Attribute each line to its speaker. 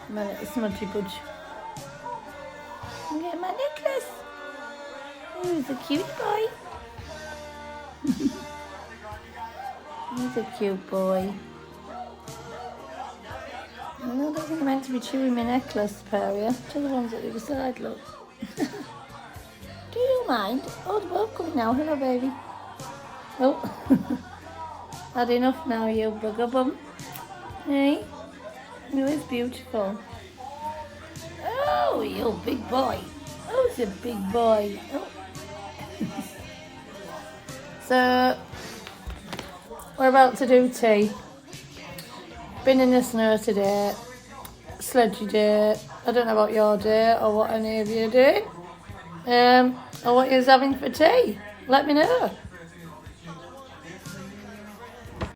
Speaker 1: My little smudgy budge. I'm getting my necklace. Oh, he's a cute boy. He's a cute boy. I don't think I'm meant to be chewing my necklace, Peria. To the ones at the other side, look. Do you mind? Oh, the boat coming now. Hello, baby. Oh. Had enough now, you bugger bum. Hey? You is beautiful. Oh, you big boy. Oh, it's a big boy. Oh. So, we're about to do tea. Been in the snow today. Sledgy day. I don't know about your day or what any of you do. Or what you're having for tea. Let me know.